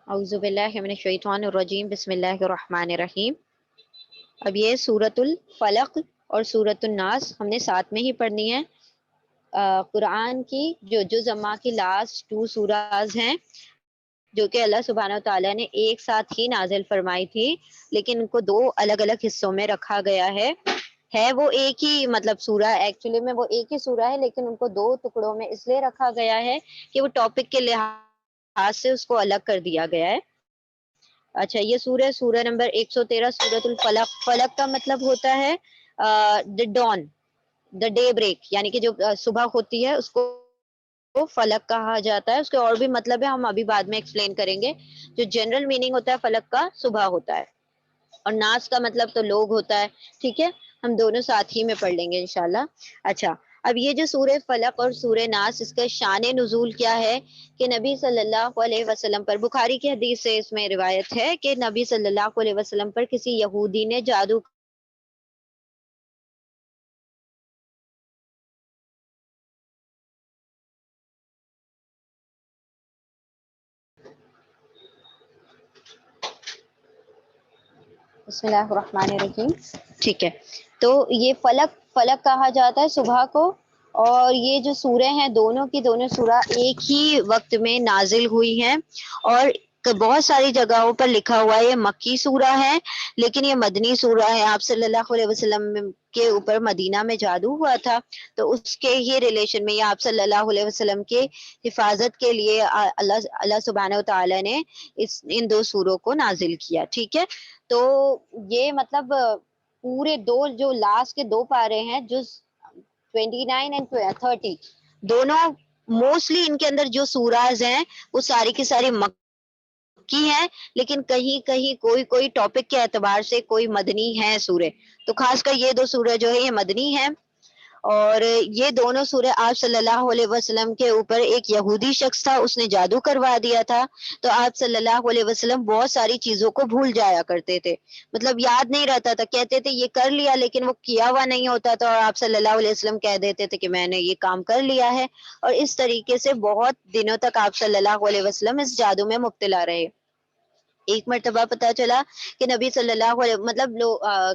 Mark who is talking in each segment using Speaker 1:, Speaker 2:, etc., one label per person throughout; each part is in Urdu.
Speaker 1: اعوذ باللہ من الشیطان الرجیم، بسم اللہ الرحمن الرحیم۔ اب یہ سورۃ الفلق اور سورۃ الناس ہم نے ساتھ میں ہی پڑھنی ہے۔ قرآن کی جو جز اما کی لاسٹ 2 سوراز ہیں جو کہ اللہ سبحانہ وتعالیٰ نے ایک ساتھ ہی نازل فرمائی تھی، لیکن ان کو 2 الگ الگ حصوں میں رکھا گیا ہے وہ ایک ہی مطلب سورہ، ایکچولی میں وہ ایک ہی سورہ ہے، لیکن ان کو 2 ٹکڑوں میں اس لیے رکھا گیا ہے کہ وہ ٹاپک کے لحاظ سے اس کو الگ کر دیا گیا ہے۔ اچھا، یہ سورہ نمبر 113 سورۃ الفلق۔ فلق کا مطلب ہوتا ہے دا ڈان، دا ڈے بریک، یعنی کہ جو صبح ہوتی ہے اس کو فلک کہا جاتا ہے۔ اس کے اور بھی مطلب ہے، ہم ابھی بعد میں ایکسپلین کریں گے۔ جو جنرل میننگ ہوتا ہے فلک کا، صبح ہوتا ہے، اور ناس کا مطلب تو لوگ ہوتا ہے۔ ٹھیک ہے، ہم دونوں ساتھ ہی میں پڑھ لیں گے انشاءاللہ۔ اچھا، اب یہ جو سورہ فلق اور سورہ ناس، اس کا شان نزول کیا ہے کہ نبی صلی اللہ علیہ وسلم پر، بخاری کی حدیث سے اس میں روایت ہے کہ نبی صلی اللہ علیہ وسلم پر کسی یہودی نے جادو بسم اللہ الرحمن الرحیم۔ ٹھیک ہے، تو یہ فلک کہا جاتا ہے صبح کو، اور یہ جو سورہ ہیں دونوں کی دونوں سورہ ایک ہی وقت میں نازل ہوئی ہیں، اور بہت ساری جگہوں پر لکھا ہوا ہے یہ مکی سورہ ہے، لیکن یہ مدنی سورہ ہے۔ آپ صلی اللہ علیہ وسلم کے اوپر مدینہ میں جادو ہوا تھا، تو اس کے ہی ریلیشن میں، یہ آپ صلی اللہ علیہ وسلم کے حفاظت کے لیے اللہ سبحانہ وتعالی نے ان 2 سوروں کو نازل کیا۔ ٹھیک ہے، تو یہ مطلب پورے 2 جو لاسٹ کے 2 پارے ہیں، جو 29 اینڈ 30، دونوں موسٹلی ان کے اندر جو سوراز ہیں وہ ساری کی ساری مکی ہیں، لیکن کہیں کہیں کوئی ٹاپک کے اعتبار سے کوئی مدنی ہے سورے، تو خاص کر یہ 2 سورہ جو ہے یہ مدنی ہیں۔ اور یہ دونوں سورہ آپ صلی اللہ علیہ وسلم کے اوپر ایک یہودی شخص تھا، اس نے جادو کروا دیا تھا، تو آپ صلی اللہ علیہ وسلم بہت ساری چیزوں کو بھول جایا کرتے تھے، مطلب یاد نہیں رہتا تھا، کہتے تھے یہ کر لیا لیکن وہ کیا ہوا نہیں ہوتا تھا، اور آپ صلی اللہ علیہ وسلم کہہ دیتے تھے کہ میں نے یہ کام کر لیا ہے، اور اس طریقے سے بہت دنوں تک آپ صلی اللہ علیہ وسلم اس جادو میں مبتلا رہے۔ ایک مرتبہ پتا چلا کہ نبی صلی اللہ علیہ مطلب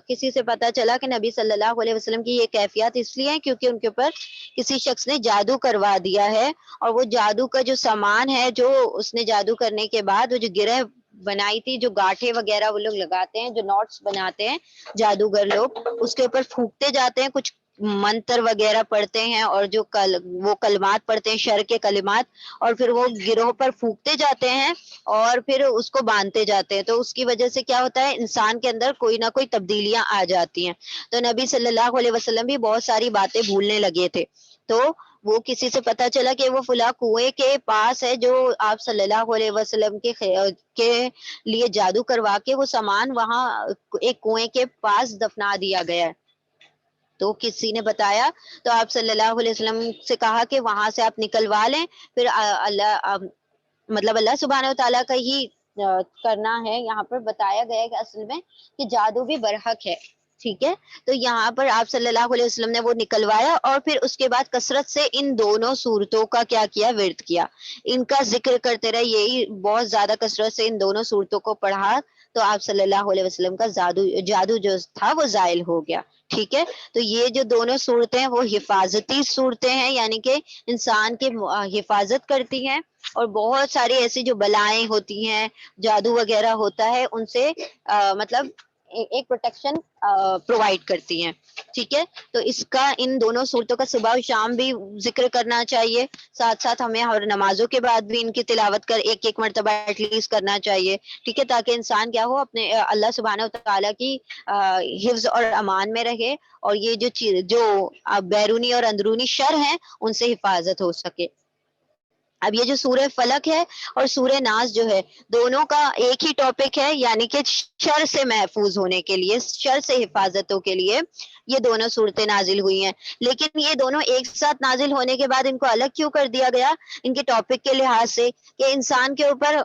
Speaker 1: کسی سے پتا چلا کہ نبی صلی اللہ علیہ وسلم کی یہ کیفیات اس لیے ہیں کیونکہ ان کے اوپر کسی شخص نے جادو کروا دیا ہے، اور وہ جادو کا جو سامان ہے، جو اس نے جادو کرنے کے بعد وہ جو گرہ بنائی تھی، جو گاٹھے وغیرہ وہ لوگ لگاتے ہیں، جو نوٹس بناتے ہیں جادوگر لوگ، اس کے اوپر پھونکتے جاتے ہیں، کچھ منتر وغیرہ پڑھتے ہیں، اور جو وہ کلمات پڑھتے ہیں، شر کے کلمات، اور پھر وہ گروہ پر پھونکتے جاتے ہیں، اور پھر اس کو باندھتے جاتے ہیں، تو اس کی وجہ سے کیا ہوتا ہے، انسان کے اندر کوئی نہ کوئی تبدیلیاں آ جاتی ہیں۔ تو نبی صلی اللہ علیہ وسلم بھی بہت ساری باتیں بھولنے لگے تھے، تو وہ کسی سے پتا چلا کہ وہ فلاں کنویں کے پاس ہے، جو آپ صلی اللہ علیہ وسلم کے لیے جادو کروا کے وہ سامان وہاں ایک کنویں کے پاس دفنا دیا گیا ہے۔ تو کسی نے بتایا، تو آپ صلی اللہ علیہ وسلم سے کہا کہ وہاں سے آپ نکلوا لیں، پھر مطلب اللہ سبحانہ وتعالیٰ کا ہی کرنا ہے۔ یہاں پر بتایا گیا ہے کہ اصل میں کہ جادو بھی برحق ہے۔ ٹھیک ہے، تو یہاں پر آپ صلی اللہ علیہ وسلم نے وہ نکلوایا، اور پھر اس کے بعد کثرت سے ان دونوں صورتوں کا کیا کیا، ورد کیا، ان کا ذکر کرتے رہے، یہی بہت زیادہ کثرت سے ان دونوں صورتوں کو پڑھا، تو آپ صلی اللہ علیہ وسلم کا جادو جو تھا وہ زائل ہو گیا۔ ٹھیک ہے، تو یہ جو دونوں صورتیں وہ حفاظتی صورتیں ہیں، یعنی کہ انسان کی حفاظت کرتی ہیں، اور بہت ساری ایسی جو بلائیں ہوتی ہیں، جادو وغیرہ ہوتا ہے، ان سے مطلب ایک پروٹیکشن پرووائڈ کرتی ہیں۔ ٹھیک ہے، تو اس کا ان دونوں صورتوں کا صبح و شام بھی ذکر کرنا چاہیے، ساتھ ساتھ ہمیں ہر نمازوں کے بعد بھی ان کی تلاوت کر ایک مرتبہ ایٹ لیسٹ کرنا چاہیے۔ ٹھیک ہے، تاکہ انسان کیا ہو، اپنے اللہ سبحانہ وتعالیٰ کی حفظ اور امان میں رہے، اور یہ جو بیرونی اور اندرونی شر ہیں ان سے حفاظت ہو سکے۔ اب یہ جو سورہ فلق ہے اور سورہ ناس جو ہے، دونوں کا ایک ہی ٹاپک ہے، یعنی کہ شر سے محفوظ ہونے کے لیے، شر سے حفاظتوں کے لیے یہ دونوں صورتیں نازل ہوئی ہیں۔ لیکن یہ دونوں ایک ساتھ نازل ہونے کے بعد ان کو الگ کیوں کر دیا گیا؟ ان کے ٹاپک کے لحاظ سے، کہ انسان کے اوپر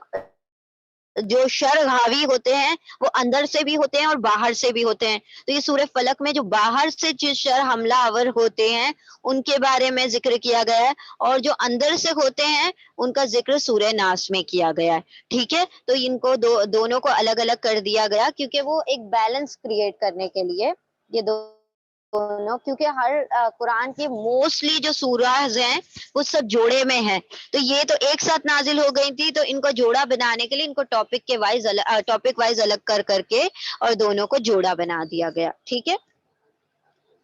Speaker 1: جو شر حاوی ہوتے ہیں وہ اندر سے بھی ہوتے ہیں اور باہر سے بھی ہوتے ہیں. تو یہ سورہ فلق میں جو باہر سے جو شر حملہ آور ہوتے ہیں ان کے بارے میں ذکر کیا گیا ہے، اور جو اندر سے ہوتے ہیں ان کا ذکر سورہ ناس میں کیا گیا ہے. ٹھیک ہے، تو ان کو دونوں کو الگ الگ کر دیا گیا کیونکہ وہ ایک بیلنس کریٹ کرنے کے لیے یہ دونوں، کیونکہ ہر قرآن کی موسٹلی جو سورہز ہیں وہ سب جوڑے میں ہیں. تو یہ تو ایک ساتھ نازل ہو گئی تھی، تو ان کو جوڑا بنانے کے لیے ان کو ٹاپک وائز الگ کر کر کے اور دونوں کو جوڑا بنا دیا گیا. ٹھیک ہے،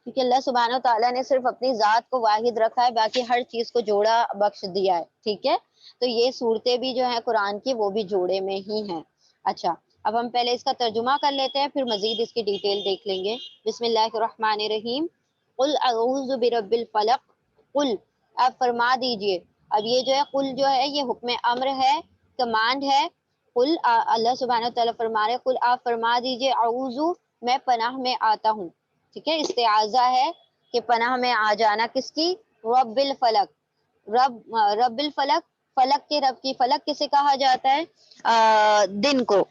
Speaker 1: کیونکہ اللہ سبحانہ و تعالیٰ نے صرف اپنی ذات کو واحد رکھا ہے، باقی ہر چیز کو جوڑا بخش دیا ہے. ٹھیک ہے، تو یہ صورتیں بھی جو ہیں قرآن کی وہ بھی جوڑے میں ہی ہیں. اچھا، اب ہم پہلے اس کا ترجمہ کر لیتے ہیں، پھر مزید اس کی ڈیٹیل دیکھ لیں گے. بسم اللہ الرحمن الرحیم. قل اعوذ برب الفلق. قل، آپ فرما دیجئے. اب یہ جو ہے قل جو ہے یہ حکم امر ہے، کمانڈ ہے. قل، اللہ سبحانہ و تعالیٰ فرما رہے قل، آپ فرما دیجئے اعوذ، میں پناہ میں آتا ہوں. ٹھیک ہے، استعاذہ ہے کہ پناہ میں آ جانا کس کی؟ رب الفلق. رب الفلق، فلک کے رب کی. فلک کسے کہا جاتا ہے؟ دن کو.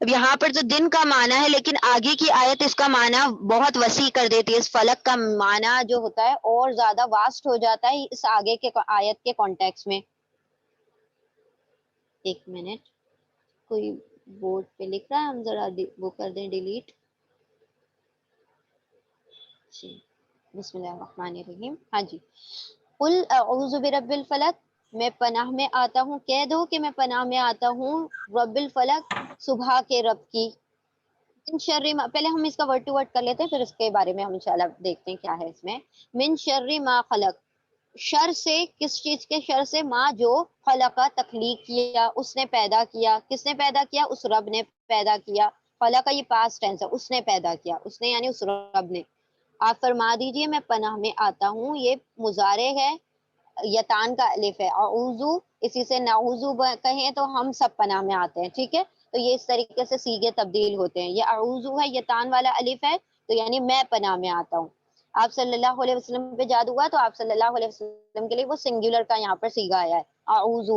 Speaker 1: اب یہاں پر تو دن کا معنی ہے، لیکن آگے کی آیت اس کا معنی بہت وسیع کر دیتی ہے. اس فلک کا معنی جو ہوتا ہے اور زیادہ واسٹ ہو جاتا ہے اس آگے کے آیت کے کانٹیکس میں. ایک منٹ، کوئی بورڈ پہ لکھ رہا ہے، ہم ذرا وہ کر دیں ڈیلیٹ. جی، بسم اللہ الرحمن الرحیم. ہاں جی، قل اعوذ برب الفلق، میں پناہ میں آتا ہوں. کہہ دو کہ میں پناہ میں آتا ہوں رب الفلق، صبح کے رب کی. من شر ما، پہلے ہم اس کا ورڈ ٹو ورڈ کر لیتے ہیں پھر اس کے بارے میں ہم انشاءاللہ دیکھتے ہیں کیا ہے اس میں. من شر ما خلق، شر سے، کس چیز کے شر سے؟ ما، جو خلق، تخلیق کیا، اس نے پیدا کیا. کس نے پیدا کیا؟ اس رب نے پیدا کیا. خلق یہ پاسٹ ٹینس ہے، اس نے پیدا کیا. اس نے یعنی اس رب نے. آپ فرما دیجئے میں پناہ میں آتا ہوں. یہ مضارع ہے، یتان کا الف ہے. اعوذ، اسی سے نعوذ کہیں تو ہم سب پناہ میں آتے ہیں. ٹھیک ہے، تو یہ اس طریقے سے سیغے تبدیل ہوتے ہیں. یہ اعوذ ہے، یتان والا الف ہے، تو یعنی میں پناہ میں آتا ہوں. آپ صلی اللہ علیہ وسلم پہ جادو ہوا تو آپ صلی اللہ علیہ وسلم کے لیے وہ سنگولر کا یہاں پر سیغہ آیا ہے، اعوذ.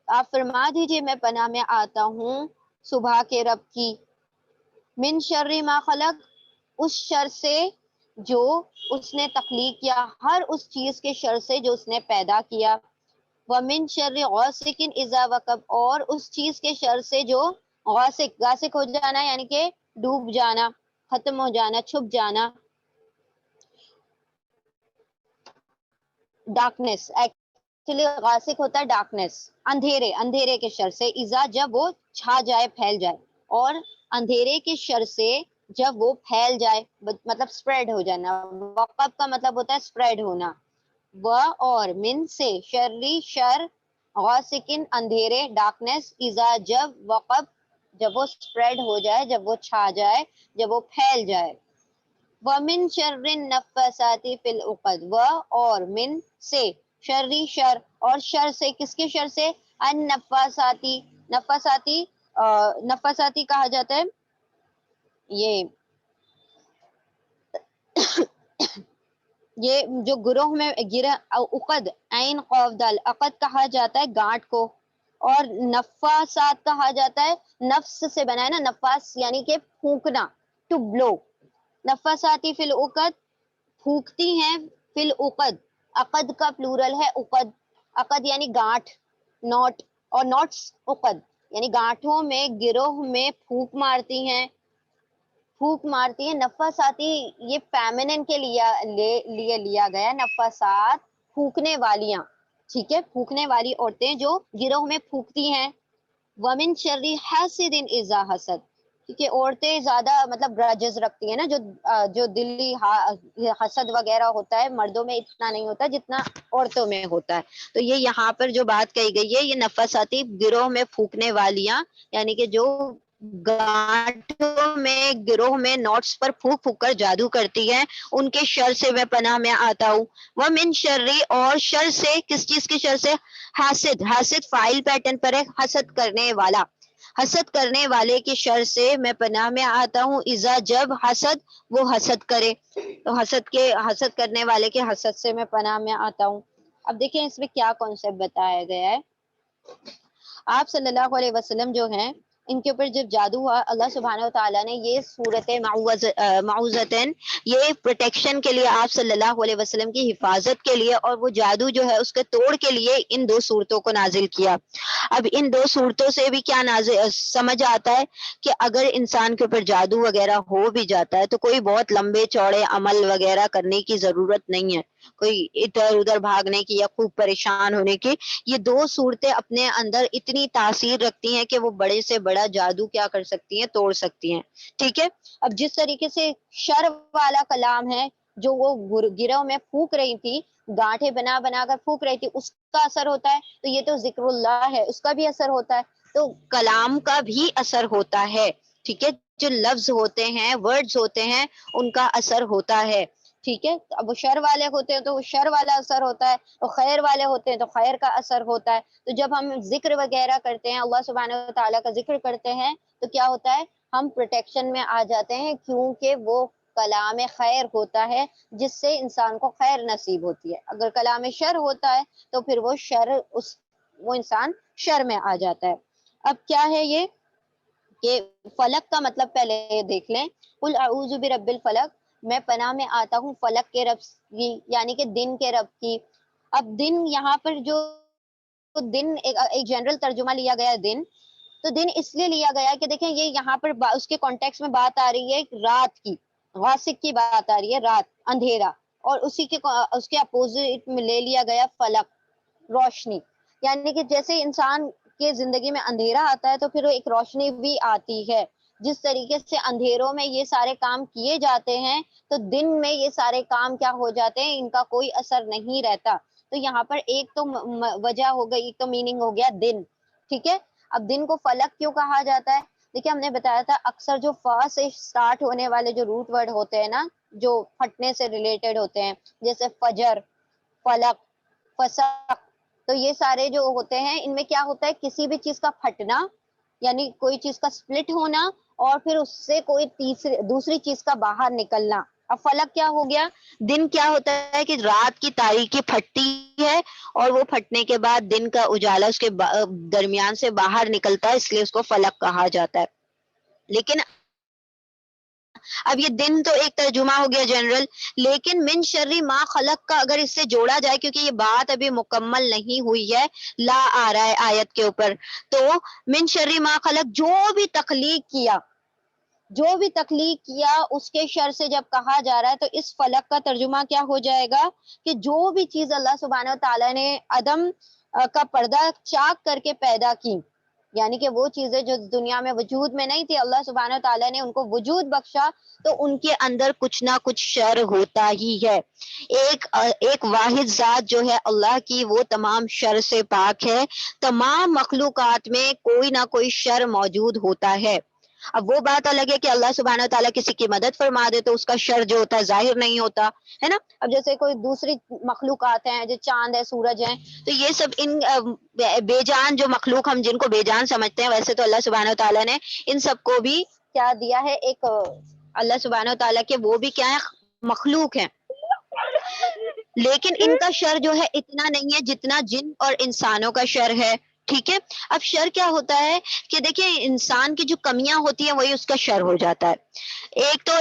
Speaker 1: آپ فرما دیجئے میں پناہ میں آتا ہوں صبح کے رب کی. من شر ما خلق، اس شر سے جو اس نے تخلیق کیا، ہر اس چیز کے شر سے جو اس نے پیدا کیا. ومن شر غاسق اذا وقب، اور اس چیز کے شر سے جو غاسق ہو جانا یعنی کہ ڈوب جانا، ختم ہو جانا، چھپ جانا. ڈارکنیس، ایکچولی غاسق ہوتا ہے ڈارکنیس، اندھیرے کے شر سے. اذا، جب وہ چھا جائے، پھیل جائے. اور اندھیرے کے شر سے جب وہ پھیل جائے، مطلب سپریڈ ہو جانا. وقب کا مطلب ہوتا ہے سپریڈ ہونا. وہ، اور من سے، شری شر، غاسقن اندھیرے، ڈارکنیس، اذا جب، وقب جب وہ سپریڈ ہو جائے، جب وہ چھا جائے، جب وہ پھیل جائے. ومن شر النفاثات فی العقد، و، اور من سے، شری شر، اور شر سے، کس کے شر سے؟ النفاثاتی، نفاثاتی کہا جاتا ہے یہ یہ جو گروہ میں گرہ، عقد، عین قاف دال، عقد کہا جاتا ہے گانٹ کو. اور نفاسات کہا جاتا ہے، نفس سے بنا ہے نا، نفاس یعنی کہ پھونکنا، ٹو بلو. نفاساتی فی العقد، پھونکتی ہیں فی العقد. عقد کا پلورل ہے عقد. عقد یعنی گانٹ، نوٹ، اور نوٹس عقد یعنی گانٹوں میں، گروہ میں پھونک مارتی ہیں. پھونک مارتی ہیں. نفاساتی یہ فیمنن کے لیے لیا گیا. نفاسات پھونکنے والیاں. ٹھیک ہے، پھونکنے والی عورتیں جو گروہ میں پھونکتی ہیں. ومن شر حاسد اذا حسد، کیونکہ عورتیں زیادہ مطلب گرجز رکھتی ہیں نا، جو دلی حسد وغیرہ ہوتا ہے مردوں میں اتنا نہیں ہوتا جتنا عورتوں میں ہوتا ہے. تو یہ یہاں پر جو بات کہی گئی ہے، یہ نفاساتی گروہ میں پھونکنے والیاں، یعنی کہ جو گانٹوں میں، گروہ میں نوٹس پر پھونک پھونک کر جادو کرتی ہے، ان کے شر سے میں پناہ میں آتا ہوں. ومن شر، اور شر سے، کس چیز کے شر سے؟ حاسد. حاسد فائل پیٹرن پر ہے، حسد کرنے والا. حسد کرنے والے کے شر سے میں پناہ میں آتا ہوں. اذا جب حسد وہ حسد کرے، تو حسد کرنے والے کے حسد سے میں پناہ میں آتا ہوں. اب دیکھیں اس میں کیا کانسیپٹ بتایا گیا ہے. آپ صلی اللہ علیہ وسلم جو ہیں ان کے اوپر جب جادو ہوا، اللہ سبحانہ و تعالیٰ نے یہ صورت معوذتین، یہ پروٹیکشن کے لیے، آپ صلی اللہ علیہ وسلم کی حفاظت کے لیے اور وہ جادو جو ہے اس کے توڑ کے لیے ان دو صورتوں کو نازل کیا۔ اب ان دو صورتوں سے بھی کیا نازل سمجھ آتا ہے کہ اگر انسان کے اوپر جادو وغیرہ ہو بھی جاتا ہے تو کوئی بہت لمبے چوڑے عمل وغیرہ کرنے کی ضرورت نہیں ہے، کوئی ادھر ادھر بھاگنے کی یا خوب پریشان ہونے کی۔ یہ دو صورتیں اپنے اندر اتنی تاثیر رکھتی ہیں کہ وہ بڑے سے بڑا جادو کیا کر سکتی ہیں، توڑ سکتی ہیں، ٹھیک ہے۔ اب جس طریقے سے شر والا کلام ہے جو وہ گروہ میں پھونک رہی تھی، گانٹھیں بنا بنا کر پھونک رہی تھی، اس کا اثر ہوتا ہے، تو یہ تو ذکر اللہ ہے، اس کا بھی اثر ہوتا ہے، تو کلام کا بھی اثر ہوتا ہے، ٹھیک ہے۔ جو لفظ ہوتے ہیں، ورڈز ہوتے ہیں، ان کا اثر ہوتا ہے، ٹھیک ہے۔ اب وہ شر والے ہوتے ہیں تو وہ شر والا اثر ہوتا ہے، تو خیر والے ہوتے ہیں تو خیر کا اثر ہوتا ہے۔ تو جب ہم ذکر وغیرہ کرتے ہیں، اللہ سبحانہ و تعالیٰ کا ذکر کرتے ہیں، تو کیا ہوتا ہے، ہم پروٹیکشن میں آ جاتے ہیں، کیونکہ وہ کلام خیر ہوتا ہے جس سے انسان کو خیر نصیب ہوتی ہے۔ اگر کلام شر ہوتا ہے تو پھر وہ انسان شر میں آ جاتا ہے۔ اب کیا ہے یہ کہ فلک کا مطلب پہلے دیکھ لیں۔ قل اعوذ برب الفلق، میں پناہ میں آتا ہوں فلک کے رب کی، یعنی کہ دن کے رب کی۔ اب دن یہاں پر جو دن ایک جنرل ترجمہ لیا گیا ہے دن، تو دن اس لیے لیا گیا کہ دیکھیں یہ یہاں پر اس کے کانٹیکس میں بات آ رہی ہے رات کی، غاسق کی بات آ رہی ہے، رات، اندھیرا، اور اس کے اپوزٹ میں لے لیا گیا فلک، روشنی، یعنی کہ جیسے انسان کے زندگی میں اندھیرا آتا ہے تو پھر ایک روشنی بھی آتی ہے، جس طریقے سے اندھیروں میں یہ سارے کام کیے جاتے ہیں تو دن میں یہ سارے کام کیا ہو جاتے ہیں، ان کا کوئی اثر نہیں رہتا۔ تو یہاں پر ایک تو وجہ ہو گئی، ایک تو میننگ ہو گیا دن، ٹھیک ہے۔ اب دن کو فلک کیوں کہا جاتا ہے؟ دیکھیے ہم نے بتایا تھا اکثر جو فا سے سٹارٹ ہونے والے جو روٹ ورڈ ہوتے ہیں نا، جو پھٹنے سے ریلیٹڈ ہوتے ہیں، جیسے فجر، فلک، فسق، تو یہ سارے جو ہوتے ہیں ان میں کیا ہوتا ہے، کسی بھی چیز کا پھٹنا، یعنی کوئی چیز کا سپلٹ ہونا، اور پھر اس سے کوئی دوسری چیز کا باہر نکلنا۔ اب فلک کیا ہو گیا، دن کیا ہوتا ہے کہ رات کی تاریکی پھٹتی ہے اور وہ پھٹنے کے بعد دن کا اجالا اس کے درمیان سے باہر نکلتا ہے، اس لیے اس کو فلک کہا جاتا ہے۔ لیکن اب یہ دن تو ایک ترجمہ ہو گیا جنرل، لیکن من شرری ما خلق کا اگر اس سے جوڑا جائے، کیونکہ یہ بات ابھی مکمل نہیں ہوئی ہے، لا آ رہا ہے آیت کے اوپر، تو من شرری ما خلق، جو بھی تخلیق کیا، جو بھی تخلیق کیا اس کے شر سے جب کہا جا رہا ہے، تو اس فلک کا ترجمہ کیا ہو جائے گا کہ جو بھی چیز اللہ سبحانہ و تعالیٰ نے عدم کا پردہ چاک کر کے پیدا کی، یعنی کہ وہ چیزیں جو دنیا میں وجود میں نہیں تھی، اللہ سبحانہ و تعالیٰ نے ان کو وجود بخشا، تو ان کے اندر کچھ نہ کچھ شر ہوتا ہی ہے۔ ایک واحد ذات جو ہے اللہ کی، وہ تمام شر سے پاک ہے، تمام مخلوقات میں کوئی نہ کوئی شر موجود ہوتا ہے۔ اب وہ بات الگ ہے کہ اللہ سبحانہ و تعالیٰ کسی کی مدد فرما دے تو اس کا شر جو ہوتا ہے ظاہر نہیں ہوتا ہے نا۔ اب جیسے کوئی دوسری مخلوقات ہیں، جو چاند ہے، سورج ہیں، تو یہ سب ان بے جان جو مخلوق ہم جن کو بے جان سمجھتے ہیں، ویسے تو اللہ سبحانہ و تعالیٰ نے ان سب کو بھی کیا دیا ہے، ایک اللہ سبحانہ و تعالیٰ کے وہ بھی کیا ہے، مخلوق ہیں، لیکن ان کا شر جو ہے اتنا نہیں ہے جتنا جن اور انسانوں کا شر ہے، ٹھیک ہے۔ اب شر کیا ہوتا ہے کہ دیکھیں انسان کی جو کمیاں ہوتی ہیں وہی اس کا شر ہو جاتا ہے۔ ایک تو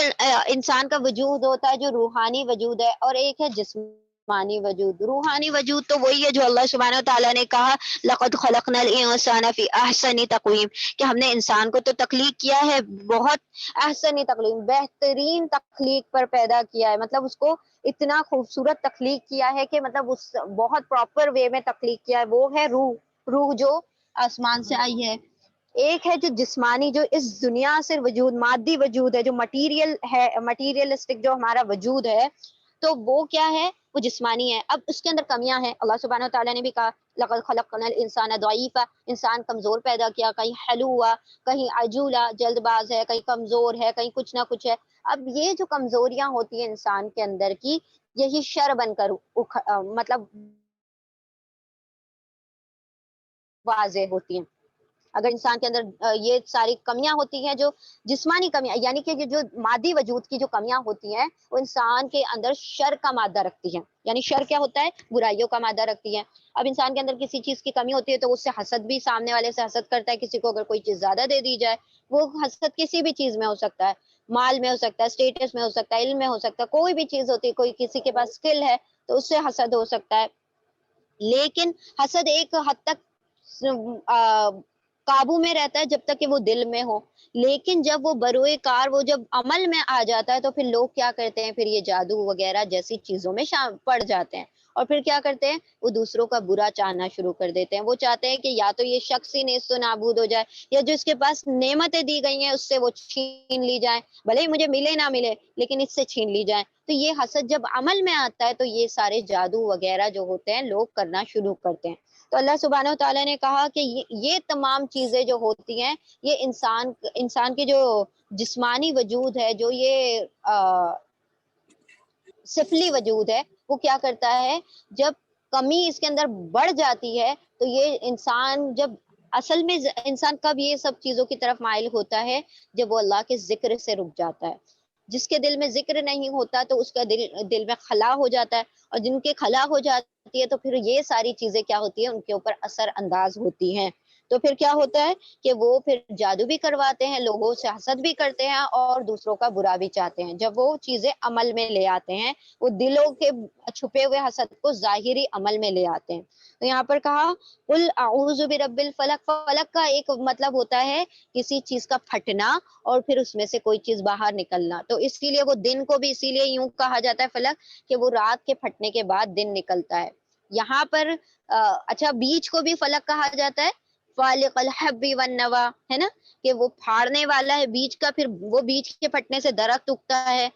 Speaker 1: انسان کا وجود ہوتا ہے جو روحانی وجود ہے، اور ایک ہے جسمانی وجود۔ روحانی وجود تو وہی ہے جو اللہ سبحانہ و تعالیٰ نے کہا لَقَدْ خَلَقْنَا الْإِنسَانَ فِي أَحْسَنِ تَقْوِيمٍ، کہ ہم نے انسان کو تو تخلیق کیا ہے بہت احسن تقویم، بہترین تخلیق پر پیدا کیا ہے، مطلب اس کو اتنا خوبصورت تخلیق کیا ہے کہ مطلب اس بہت پراپر وے میں تخلیق کیا ہے، وہ ہے روح، روح جو آسمان سے آئی ہے۔ ایک ہے جو جسمانی، جو اس دنیا سے وجود، مادی وجود ہے، جو مٹیریل ہے، مٹیریلسٹک جو ہمارا وجود ہے، تو وہ کیا ہے، وہ جسمانی ہے۔ اب اس کے اندر کمیاں ہیں، اللہ سبحانہ و تعالیٰ نے بھی کہا لَقَدْ خَلَقْنَا الْإِنسَانَ ضَعِيفًا، انسان کمزور پیدا کیا، کہیں حلو ہوا، کہیں عجولا، جلد باز ہے، کہیں کمزور ہے، کہیں کچھ نہ کچھ ہے۔ اب یہ جو کمزوریاں ہوتی ہیں انسان کے اندر کی، یہی شر بن کر مطلب واضح ہوتی ہیں۔ اگر انسان کے اندر یہ ساری کمیاں ہوتی ہیں، جو جسمانی کمیاں یعنی کہ جو مادی وجود کی جو کمیاں ہوتی ہیں، وہ انسان کے اندر شر کا مادہ رکھتی ہیں. یعنی شر کیا ہوتا ہے؟ برائیوں کا مادہ رکھتی ہے. اب انسان کے اندر کسی چیز کی کمی ہوتی ہے تو اس سے حسد بھی، سامنے والے سے حسد کرتا ہے. کسی کو اگر کوئی چیز زیادہ دے دی جائے، وہ حسد کسی بھی چیز میں ہو سکتا ہے، مال میں ہو سکتا ہے، اسٹیٹس میں ہو سکتا ہے، علم میں ہو سکتا ہے، کوئی بھی چیز ہوتی ہے. کوئی کسی کے پاس اسکل ہے تو اس سے حسد ہو سکتا ہے. لیکن حسد ایک حد تک قابو میں رہتا ہے جب تک کہ وہ دل میں ہو. لیکن جب وہ بروئے کار، وہ جب عمل میں آ جاتا ہے تو پھر لوگ کیا کرتے ہیں؟ پھر یہ جادو وغیرہ جیسی چیزوں میں پڑ جاتے ہیں. اور پھر کیا کرتے ہیں؟ وہ دوسروں کا برا چاہنا شروع کر دیتے ہیں. وہ چاہتے ہیں کہ یا تو یہ شخص ہی نیست و نابود ہو جائے، یا جو اس کے پاس نعمتیں دی گئی ہیں اس سے وہ چھین لی جائیں، بھلے ہی مجھے ملے نہ ملے لیکن اس سے چھین لی جائیں. تو یہ حسد جب عمل میں آتا ہے تو یہ سارے جادو وغیرہ جو ہوتے ہیں لوگ کرنا شروع کرتے ہیں. تو اللہ سبحانہ و تعالیٰ نے کہا کہ یہ تمام چیزیں جو ہوتی ہیں، یہ انسان کی جو جسمانی وجود ہے، جو یہ سفلی وجود ہے، وہ کیا کرتا ہے؟ جب کمی اس کے اندر بڑھ جاتی ہے تو یہ انسان جب اصل میں انسان کب یہ سب چیزوں کی طرف مائل ہوتا ہے؟ جب وہ اللہ کے ذکر سے رک جاتا ہے. جس کے دل میں ذکر نہیں ہوتا تو اس کا دل میں خلا ہو جاتا ہے، اور جن کے خلا ہو جاتی ہے تو پھر یہ ساری چیزیں کیا ہوتی ہیں؟ ان کے اوپر اثر انداز ہوتی ہیں. تو پھر کیا ہوتا ہے کہ وہ پھر جادو بھی کرواتے ہیں، لوگوں سے حسد بھی کرتے ہیں، اور دوسروں کا برا بھی چاہتے ہیں. جب وہ چیزیں عمل میں لے آتے ہیں، وہ دلوں کے چھپے ہوئے حسد کو ظاہری عمل میں لے آتے ہیں. تو یہاں پر کہا قل اعوذ برب الفلق. فلق کا ایک مطلب ہوتا ہے کسی چیز کا پھٹنا اور پھر اس میں سے کوئی چیز باہر نکلنا. تو اسی لیے وہ دن کو بھی اسی لیے یوں کہا جاتا ہے فلک، کہ وہ رات کے پھٹنے کے بعد دن نکلتا ہے. یہاں پر اچھا بیج کو بھی فلک کہا جاتا ہے، فالق الحب والنوا، ہے نا، کہ وہ پھاڑنے والا ہے بیج کا، پھر وہ بیج کے پھٹنے سے درخت اگتا ہے.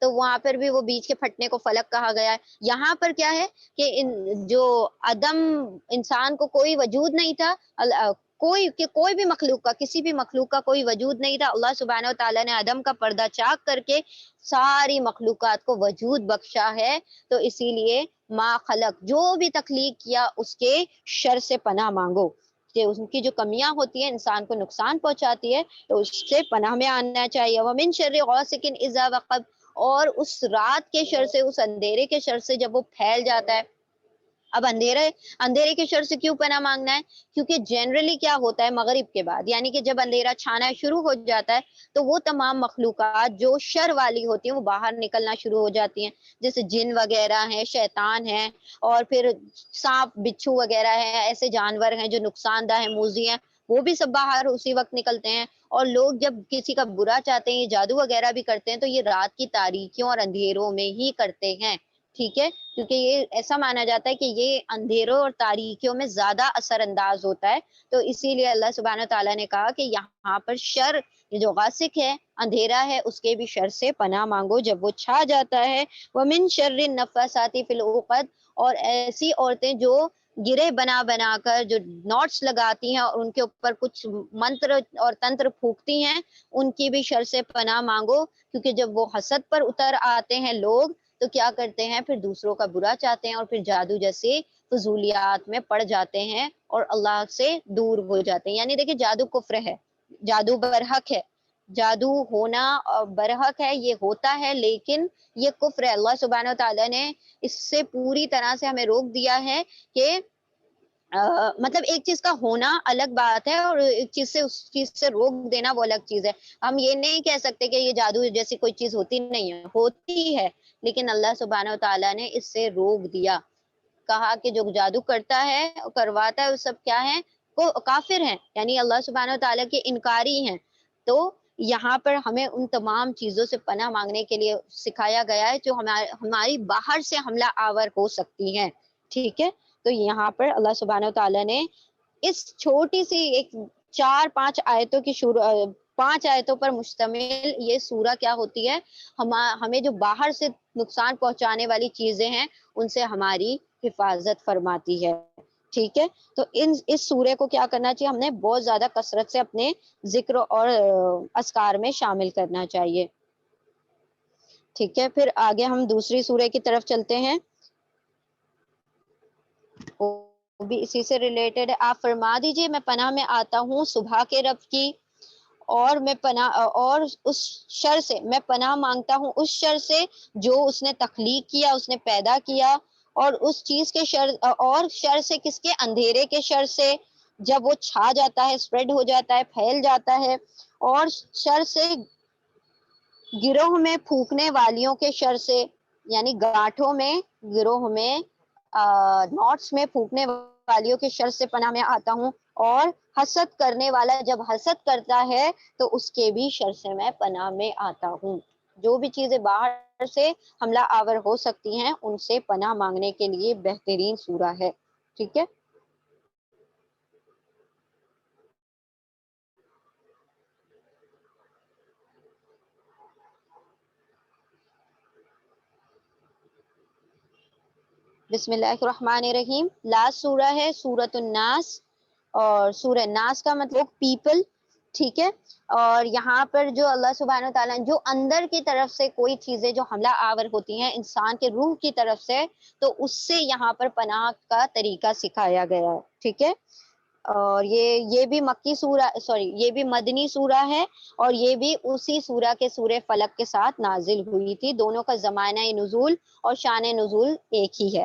Speaker 1: تو وہاں پر بھی وہ بیج کے پھٹنے کو فلک کہا گیا ہے. یہاں پر کیا ہے کہ جو عدم، انسان کو کوئی وجود نہیں تھا، کوئی بھی مخلوق کا، کسی بھی مخلوق کا کوئی وجود نہیں تھا. اللہ سبحانہ و تعالیٰ نے عدم کا پردہ چاک کر کے ساری مخلوقات کو وجود بخشا ہے. تو اسی لیے ما خلق، جو بھی تخلیق کیا اس کے شر سے پناہ مانگو، کہ ان کی جو کمیاں ہوتی ہیں انسان کو نقصان پہنچاتی ہے تو اس سے پناہ میں آنا چاہیے. ومن شر غاسق اذا وقب، اور اس رات کے شر سے، اس اندھیرے کے شر سے جب وہ پھیل جاتا ہے. اب اندھیرے کے شر سے کیوں پناہ مانگنا ہے؟ کیونکہ جنرلی کیا ہوتا ہے مغرب کے بعد، یعنی کہ جب اندھیرا چھانا شروع ہو جاتا ہے تو وہ تمام مخلوقات جو شر والی ہوتی ہیں وہ باہر نکلنا شروع ہو جاتی ہیں. جیسے جن وغیرہ ہیں، شیطان ہیں، اور پھر سانپ بچھو وغیرہ ہیں، ایسے جانور ہیں جو نقصان دہ ہیں، موذی ہیں، وہ بھی سب باہر اسی وقت نکلتے ہیں. اور لوگ جب کسی کا برا چاہتے ہیں، یہ جادو وغیرہ بھی کرتے ہیں، تو یہ رات کی تاریکیوں اور اندھیروں میں ہی کرتے ہیں. ٹھیک ہے، کیونکہ یہ ایسا مانا جاتا ہے کہ یہ اندھیروں اور تاریکیوں میں زیادہ اثر انداز ہوتا ہے. تو اسی لیے اللہ سبحانہ تعالیٰ نے کہا کہ یہاں پر شر، یہ جو غاسق ہے، اندھیرا ہے، اس کے بھی شر سے پناہ مانگو جب وہ چھا جاتا ہے. وَمِن شَرِّ النَّفَّاثَاتِ فِي الْعُقَدِ، اور ایسی عورتیں جو گرے بنا بنا کر جو نوٹس لگاتی ہیں اور ان کے اوپر کچھ منتر اور تنتر پھونکتی ہیں، ان کی بھی شر سے پناہ مانگو. کیونکہ جب وہ حسد پر اتر آتے ہیں لوگ تو کیا کرتے ہیں؟ پھر دوسروں کا برا چاہتے ہیں اور پھر جادو جیسے فضولیات میں پڑ جاتے ہیں اور اللہ سے دور ہو جاتے ہیں. یعنی دیکھیں جادو کفر ہے، جادو برحق ہے، جادو ہونا برحق ہے، یہ ہوتا ہے، لیکن یہ کفر ہے. اللہ سبحانہ و تعالیٰ نے اس سے پوری طرح سے ہمیں روک دیا ہے کہ مطلب ایک چیز کا ہونا الگ بات ہے اور ایک چیز سے، اس چیز سے روک دینا وہ الگ چیز ہے. ہم یہ نہیں کہہ سکتے کہ یہ جادو جیسی کوئی چیز ہوتی نہیں ہے، ہوتی ہے، لیکن اللہ سبحانہ و تعالیٰ نے اس سے روک دیا. کہا کہ جو جادو کرتا ہے، کرواتا ہے، وہ سب کیا ہے؟ کافر ہیں، یعنی اللہ سبحانہ و تعالیٰ کے انکاری ہیں. تو یہاں پر ہمیں ان تمام چیزوں سے پناہ مانگنے کے لیے سکھایا گیا ہے جو ہماری باہر سے حملہ آور ہو سکتی ہیں. ٹھیک ہے، تو یہاں پر اللہ سبحانہ و تعالیٰ نے اس چھوٹی سی ایک 4-5 آیتوں کی 5 آیتوں پر مشتمل یہ سورہ کیا ہوتی ہے؟ ہمیں جو باہر سے نقصان پہنچانے والی چیزیں ہیں ان سے ہماری حفاظت فرماتی ہے. ٹھیک ہے، تو اس سورے کو کیا کرنا چاہیے؟ ہم نے بہت زیادہ کثرت سے اپنے ذکر اور اذکار میں شامل کرنا چاہیے. ٹھیک ہے، پھر آگے ہم دوسری سورے کی طرف چلتے ہیں. بھی اسی سے ریلیٹڈ ہے. آپ فرما دیجئے میں پناہ میں آتا ہوں صبح کے رب کی، اور میں پناہ اور اس شر سے میں پناہ مانگتا ہوں، اس شر سے جو اس نے تخلیق کیا، اس نے پیدا کیا، اور اس چیز کے شر، اور شر سے کس کے؟ اندھیرے کے شر سے، جب وہ چھا جاتا ہے، اسپریڈ ہو جاتا ہے، پھیل جاتا ہے، اور شر سے گروہ میں پھونکنے والیوں کے شر سے، یعنی گاٹھوں میں، گروہ میں، نوٹس میں پھونکنے والیوں کے شر سے پناہ میں آتا ہوں، اور حسد کرنے والا جب حسد کرتا ہے تو اس کے بھی شر سے میں پناہ میں آتا ہوں. جو بھی چیزیں باہر سے حملہ آور ہو سکتی ہیں ان سے پناہ مانگنے کے لیے بہترین سورہ ہے. ٹھیک ہے. بسم اللہ الرحمن الرحیم. لاسٹ سورہ ہے سورۃ الناس، اور سورہ ناس کا مطلب پیپل. ٹھیک ہے. اور یہاں پر جو اللہ سبحانہ وتعالیٰ جو اندر کی طرف سے کوئی چیزیں جو حملہ آور ہوتی ہیں انسان کے روح کی طرف سے، تو اس سے یہاں پر پناہ کا طریقہ سکھایا گیا ہے. ٹھیک ہے. اور یہ بھی مکی سورہ، سوری یہ بھی مدنی سورہ ہے، اور یہ بھی اسی سورہ کے سورہ فلق کے ساتھ نازل ہوئی تھی. دونوں کا زمانہ نزول اور شان نزول ایک ہی ہے.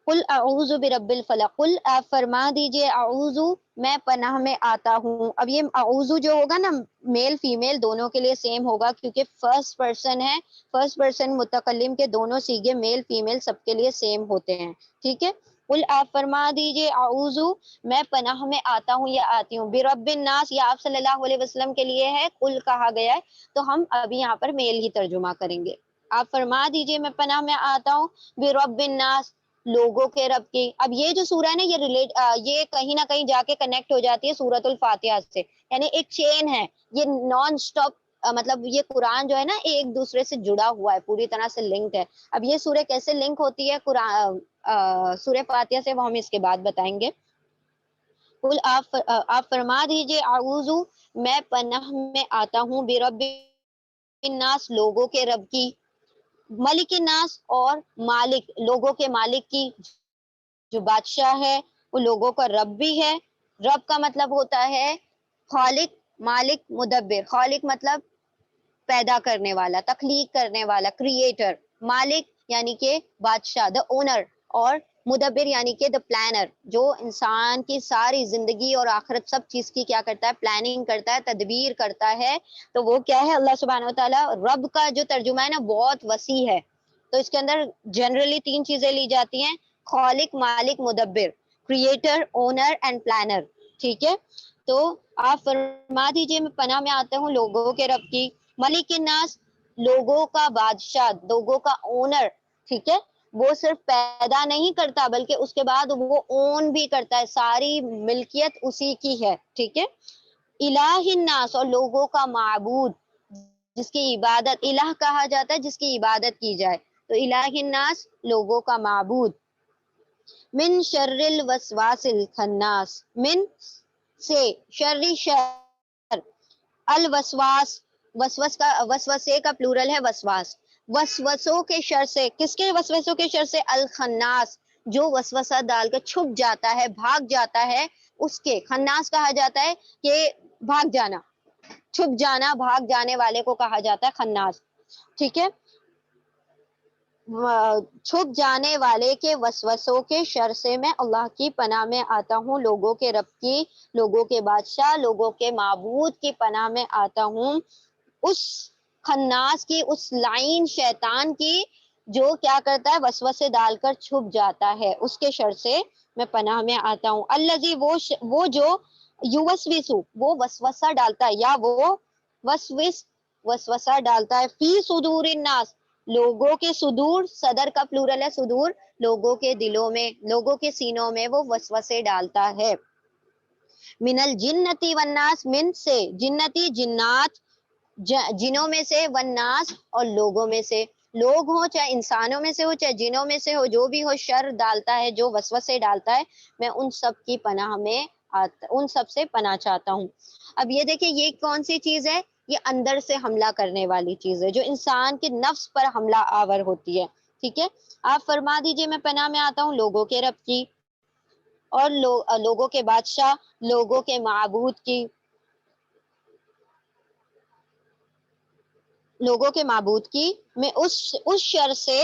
Speaker 1: قل اعوذ برب الفلق، قل آپ فرما دیجئے اعوذ میں پناہ میں آتا ہوں. اب یہ اعوذ جو ہوگا نا، میل فیمیل دونوں کے لیے سیم ہوگا، کیونکہ فرسٹ پرسن ہے. فرسٹ پرسن متکلم کے دونوں سیغے میل فیمیل سب کے لیے سیم ہوتے ہیں. ٹھیک ہے. قل آپ فرما دیجئے اعوذ میں پناہ میں آتا ہوں یا آتی ہوں، برب الناس یہ آپ صلی اللہ علیہ وسلم کے لیے ہے، قل کہا گیا ہے تو ہم ابھی یہاں پر میل ہی ترجمہ کریں گے. آپ فرما دیجئے میں پناہ میں آتا ہوں برب الناس لوگوں کے رب کی. اب یہ جو سورہ ہے نا یہ کہیں نہ کہیں جا کے کنیکٹ ہو جاتی ہے سورۃ الفاتحہ سے، یعنی ایک چین ہے یہ، نان سٹاپ. مطلب یہ قرآن جو ہے نا ایک دوسرے سے جڑا ہوا ہے، پوری طرح سے لنکڈ ہے. اب یہ سورہ کیسے لنک ہوتی ہے قرآن سورہ فاتحہ سے، وہ ہم اس کے بعد بتائیں گے. قل آپ فرما دیجئے اعوذ میں پناہ میں آتا ہوں برب الناس لوگوں کے رب کی، ملک الناس اور مالک لوگوں کے مالک کی، جو بادشاہ ہے وہ لوگوں کا رب بھی ہے. رب کا مطلب ہوتا ہے خالق، مالک، مدبر. خالق مطلب پیدا کرنے والا، تخلیق کرنے والا، کریٹر. مالک یعنی کہ بادشاہ، دا اونر. اور مدبر یعنی کہ دا پلانر، جو انسان کی ساری زندگی اور آخرت سب چیز کی کیا کرتا ہے؟ پلاننگ کرتا ہے، تدبیر کرتا ہے. تو وہ کیا ہے؟ اللہ سبحانہ وتعالیٰ. رب کا جو ترجمہ ہے نا بہت وسیع ہے، تو اس کے اندر جنرلی تین چیزیں لی جاتی ہیں: خالق، مالک، مدبر. Creator, owner and planner. ٹھیک ہے. تو آپ فرما دیجئے میں پناہ میں آتا ہوں لوگوں کے رب کی، ملک الناس لوگوں کا بادشاہ، لوگوں کا اونر. ٹھیک ہے. وہ صرف پیدا نہیں کرتا بلکہ اس کے بعد وہ اون بھی کرتا ہے، ساری ملکیت اسی کی ہے. ٹھیک ہے. الہ الناس اور لوگوں کا معبود، جس کی عبادت الہ کہا جاتا ہے، جس کی عبادت کی جائے. تو الہ الناس لوگوں کا معبود. من شر الوسواس الخناس، من سے، شر شر، الوسواس وسوسے کا پلورل ہے وسواس. وسوسوں کے شر سے، کس کے وسوسوں کے شر سے؟ الخناس جو وسوسہ ڈال کر چھپ جاتا ہے، بھاگ جاتا ہے، اس کے. خناس کہا جاتا ہے کہ بھاگ جانا، چھپ جانا، بھاگ جانے والے کو کہا جاتا ہے خناس. ٹھیک ہے. چھپ جانے والے کے وسوسوں کے شر سے میں اللہ کی پناہ میں آتا ہوں، لوگوں کے رب کی، لوگوں کے بادشاہ، لوگوں کے معبود کی پناہ میں آتا ہوں، اس خناس کی، اس لائن شیطان کی جو کیا کرتا ہے؟ وسوسے ڈال کر چھپ جاتا ہے، اس کے شر سے میں پناہ میں آتا ہوں. الذی وہ جو یوسوسو وہ وسوسہ ڈالتا ہے، یا وہ وسوسہ ڈالتا ہے، فی صدور الناس لوگوں کے. صدور صدر کا پلورل ہے صدور، لوگوں کے دلوں میں، لوگوں کے سینوں میں وہ وسوسے ڈالتا ہے. من الجنتی والناس، من سے جنتی جنات، جنوں میں سے، والناس اور لوگوں میں سے. لوگ ہوں چاہے انسانوں میں سے ہو چاہے جنوں میں سے ہو، جو بھی ہو شر ڈالتا ہے، جو وسوسے ڈالتا ہے، میں ان سب کی پناہ میں ان سب سے پناہ چاہتا ہوں. اب یہ دیکھیں یہ کون سی چیز ہے؟ یہ اندر سے حملہ کرنے والی چیز ہے جو انسان کے نفس پر حملہ آور ہوتی ہے. ٹھیک ہے. آپ فرما دیجئے میں پناہ میں آتا ہوں لوگوں کے رب کی. اور لوگوں کے بادشاہ، لوگوں کے معبود کی میں اس شر سے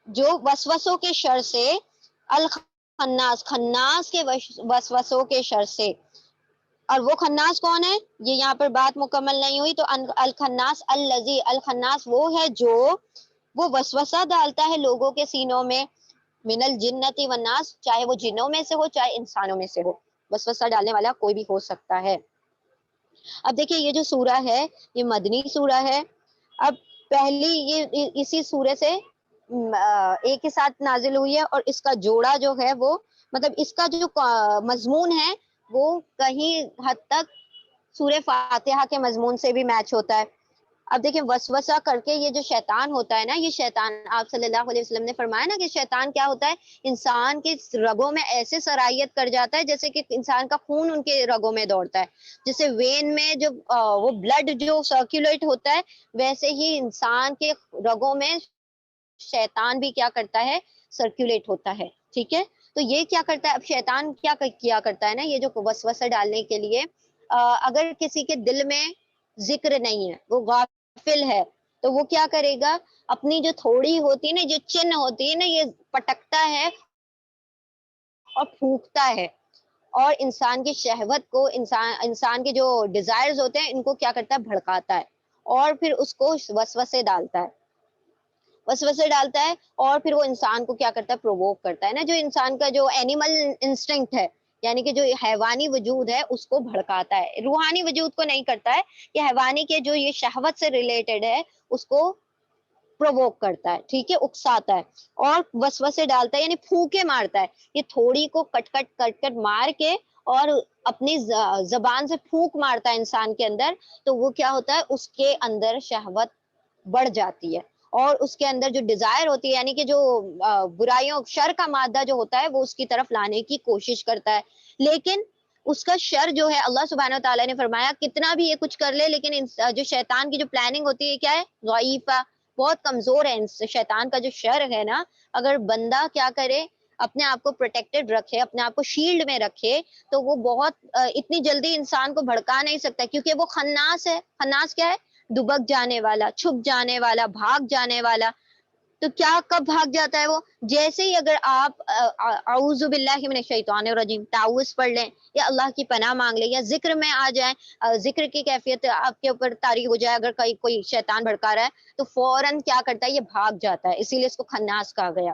Speaker 1: جو وسوسوں کے شر سے، الخناس، خناس کے وسوسوں کے شر سے. اور وہ خناس کون ہے؟ یہ یہاں پر بات مکمل نہیں ہوئی. تو الخناس الذی، الخناس وہ ہے جو وہ وسوسہ ڈالتا ہے لوگوں کے سینوں میں، من الجنتی والناس، چاہے وہ جنوں میں سے ہو چاہے انسانوں میں سے ہو، وسوسہ ڈالنے والا کوئی بھی ہو سکتا ہے. اب دیکھیے یہ جو سورہ ہے یہ مدنی سورہ ہے. اب پہلی یہ اسی سورے سے ایک ہی ساتھ نازل ہوئی ہے، اور اس کا جوڑا جو ہے وہ مطلب اس کا جو مضمون ہے وہ کہیں حد تک سورہ فاتحہ کے مضمون سے بھی میچ ہوتا ہے. اب دیکھیں وسوسہ کر کے یہ جو شیطان ہوتا ہے نا، یہ شیطان آپ صلی اللہ علیہ وسلم نے فرمایا نا کہ شیطان کیا ہوتا ہے، انسان کے رگوں میں ایسے سرائیت کر جاتا ہے جیسے کہ انسان کا خون ان کے رگوں میں دوڑتا ہے. جیسے وین میں جو وہ بلڈ جو سرکولیٹ ہوتا ہے، ویسے ہی انسان کے رگوں میں شیطان بھی کیا کرتا ہے، سرکولیٹ ہوتا ہے. ٹھیک ہے، تو یہ کیا کرتا ہے، اب شیطان کیا کرتا ہے نا، یہ جو وسوسہ ڈالنے کے لیے اگر کسی کے دل میں ذکر نہیں ہے، وہ غافل ہے، تو وہ کیا کرے گا، اپنی جو تھوڑی ہوتی ہے نا، جو چن ہوتی ہے نا، یہ پٹکتا ہے اور پھونکتا ہے، اور انسان کی شہوت کو، انسان کے جو ڈیزائرز ہوتے ہیں ان کو کیا کرتا ہے، بھڑکاتا ہے، اور پھر اس کو وسوسے ڈالتا ہے، اور پھر وہ انسان کو کیا کرتا ہے، پرووک کرتا ہے نا. جو انسان کا جو اینیمل انسٹنکٹ ہے، یعنی کہ جو حیوانی وجود ہے اس کو بھڑکاتا ہے، روحانی وجود کو نہیں کرتا ہے. یہ حیوانی کے جو یہ شہوت سے ریلیٹڈ ہے اس کو پرووک کرتا ہے. ٹھیک ہے، اکساتا ہے اور وسوسے ڈالتا ہے، یعنی پھونکے مارتا ہے. یہ تھوڑی کو کٹ مار کے اور اپنی زبان سے پھونک مارتا ہے انسان کے اندر، تو وہ کیا ہوتا ہے، اس کے اندر شہوت بڑھ جاتی ہے، اور اس کے اندر جو ڈیزائر ہوتی ہے، یعنی کہ جو برائیوں، شر کا مادہ جو ہوتا ہے وہ اس کی طرف لانے کی کوشش کرتا ہے. لیکن اس کا شر جو ہے، اللہ سبحانہ وتعالیٰ نے فرمایا کتنا بھی یہ کچھ کر لے، لیکن جو شیطان کی جو پلاننگ ہوتی ہے کیا ہے، ضعیفہ، بہت کمزور ہے. شیطان کا جو شر ہے نا، اگر بندہ کیا کرے، اپنے آپ کو پروٹیکٹڈ رکھے، اپنے آپ کو شیلڈ میں رکھے، تو وہ بہت اتنی جلدی انسان کو بھڑکا نہیں سکتا، کیونکہ وہ خناس ہے. خناس کیا ہے، دبک جانے والا، چھپ جانے والا، بھاگ جانے والا. تو کیا کب بھاگ جاتا ہے وہ، جیسے ہی اگر آپ اعوذ باللہ من الشیطان الرجیم تعوذ پڑھ لیں، یا اللہ کی پناہ مانگ لیں، یا ذکر میں آ جائیں، ذکر کی کیفیت آپ کے اوپر طاری ہو جائے، اگر کوئی شیطان بھڑکا رہا ہے تو فوراً کیا کرتا ہے، یہ بھاگ جاتا ہے. اسی لیے اس کو خناس کہا گیا.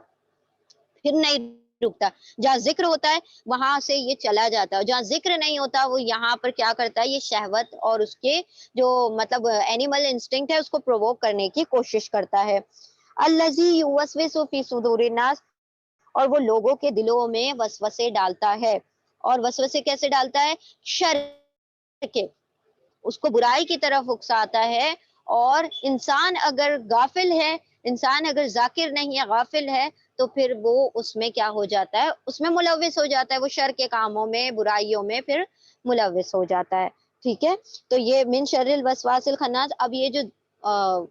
Speaker 1: پھر نہیں رکتا، جہاں ذکر ہوتا ہے وہاں سے یہ چلا جاتا ہے، جہاں ذکر نہیں ہوتا وہ یہاں پر کیا کرتا ہے، یہ شہوت اور اس کے جو مطلب اینیمل انسٹنکٹ ہے اس کو پرووک کرنے کی کوشش کرتا ہے. الذی یوسوس فی صدور الناس، اور وہ لوگوں کے دلوں میں وسوسے ڈالتا ہے. اور وسوسے کیسے ڈالتا ہے، شر کے، اس کو برائی کی طرف اکساتا ہے. اور انسان اگر غافل ہے، انسان اگر ذاکر نہیں ہے، غافل ہے، تو پھر وہ اس میں کیا ہو جاتا ہے، اس میں ملوث ہو جاتا ہے، وہ شر کے کاموں میں، برائیوں میں پھر ملوث ہو جاتا ہے. ٹھیک ہے، تو یہ من شر الوسواس الخناس. اب یہ جو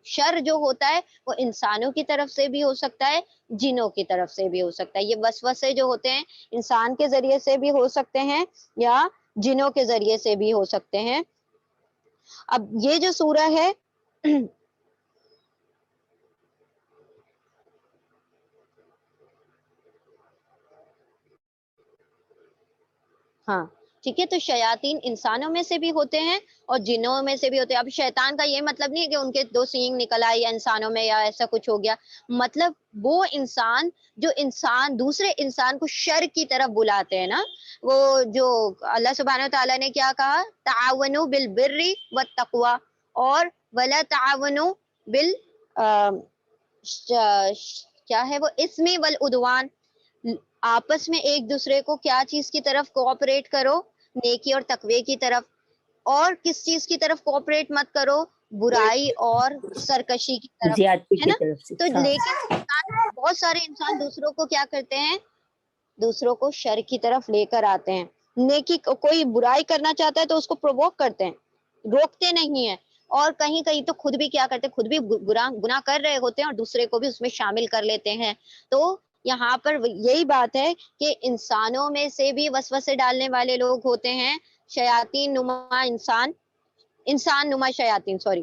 Speaker 1: شر جو ہوتا ہے وہ انسانوں کی طرف سے بھی ہو سکتا ہے، جنوں کی طرف سے بھی ہو سکتا ہے. یہ وسوسے جو ہوتے ہیں انسان کے ذریعے سے بھی ہو سکتے ہیں یا جنوں کے ذریعے سے بھی ہو سکتے ہیں. اب یہ جو سورہ ہے ہاں ٹھیک ہے، تو شیاطین انسانوں میں سے بھی ہوتے ہیں اور جنوں میں سے بھی ہوتے ہیں. اب شیطان کا یہ مطلب نہیں ہے کہ ان کے دو سینگ نکل آئے یا انسانوں میں یا ایسا کچھ ہو گیا، مطلب وہ انسان جو دوسرے انسان کو شر کی طرف بلاتے ہیں نا، وہ جو اللہ سبحانہ و تعالیٰ نے کیا کہا، تعاونوا بالبر والتقوی، اور ولا تعاونوا بال کیا ہے وہ، اسم والعدوان، آپس میں ایک دوسرے کو کیا چیز کی طرف کوآپریٹ کرو، نیکی اور تقوی کی طرف. اور کس چیز کی طرف کوآپریٹ مت کرو، برائی اور سرکشی کی طرف،
Speaker 2: زیادتی
Speaker 1: ہے
Speaker 2: کی
Speaker 1: نا.
Speaker 2: طرف سے.
Speaker 1: تو
Speaker 2: ہاں
Speaker 1: لیکن بہت سارے انسان دوسروں کو کیا کرتے ہیں، دوسروں کو شر کی طرف لے کر آتے ہیں. نیکی کوئی برائی کرنا چاہتا ہے تو اس کو پرووک کرتے ہیں، روکتے نہیں ہیں. اور کہیں کہیں تو خود بھی کیا کرتے ہیں، خود بھی گناہ کر رہے ہوتے ہیں اور دوسرے کو بھی اس میں شامل کر لیتے ہیں. تو یہاں پر یہی بات ہے کہ انسانوں میں سے بھی وسوسے ڈالنے والے لوگ ہوتے ہیں، شیاطین نما انسان نما شیاطین سوری،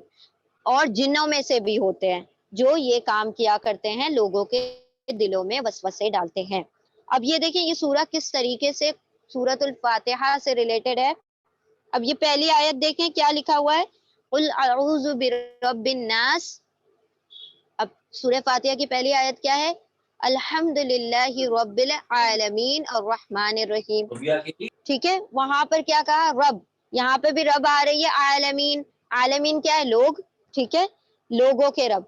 Speaker 1: اور جنوں میں سے بھی ہوتے ہیں جو یہ کام کیا کرتے ہیں، لوگوں کے دلوں میں وسوسے ڈالتے ہیں۔ اب یہ دیکھیں یہ سورہ کس طریقے سے سورۃ الفاتحہ سے ریلیٹڈ ہے۔ اب یہ پہلی آیت دیکھیں کیا لکھا ہوا ہے، قل اعوذ برب الناس۔ اب سورہ فاتحہ کی پہلی آیت کیا ہے، الحمد للہ رب العالمین الرحمن الرحیم، ٹھیک ہے۔ وہاں پر کیا کہا، رب، یہاں پہ بھی رب آ رہی ہے، عالمین، عالمین کیا ہے، لوگ، ٹھیک ہے، لوگوں کے رب۔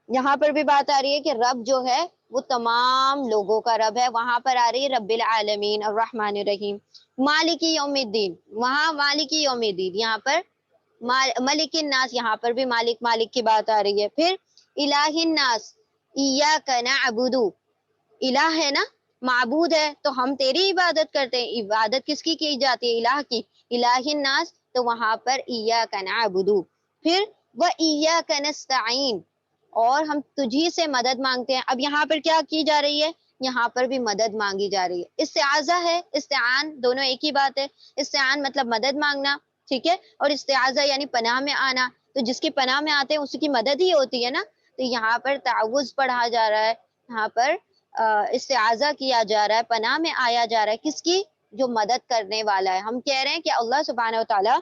Speaker 1: یہاں پر بھی بات آ رہی ہے کہ رب جو ہے وہ تمام لوگوں کا رب ہے، وہاں پر آ رہی ہے رب العالمین الرحمن الرحیم۔ مالک یوم الدین، وہاں مالک یوم الدین، یہاں پر ملک الناس، یہاں پر بھی مالک مالک کی بات آ رہی ہے۔ پھر الہ الناس ایاک نعبد، الہ ہے نا، معبود ہے، تو ہم تیری عبادت کرتے ہیں۔ عبادت کس کی جاتی ہے، الہ کی، الہ الناس، تو وہاں پر ایاک نعبد۔ پھر وایاک نستعین، اور ہم تجھی سے مدد مانگتے ہیں۔ اب یہاں پر کیا کی جا رہی ہے، یہاں پر بھی مدد مانگی جا رہی ہے، استعاذہ ہے، استعان، دونوں ایک ہی بات ہے۔ استعان مطلب مدد مانگنا، ٹھیک ہے، اور استعاذہ یعنی پناہ میں آنا، تو جس کی پناہ میں آتے ہیں اس کی مدد ہی ہوتی ہے نا۔ تو یہاں پر تعوذ پڑھا جا رہا ہے، یہاں پر استعاذہ کیا جا رہا ہے، پناہ میں آیا جا رہا ہے، کس کی، جو مدد کرنے والا ہے۔ ہم کہہ رہے ہیں کہ اللہ سبحانہ و تعالی،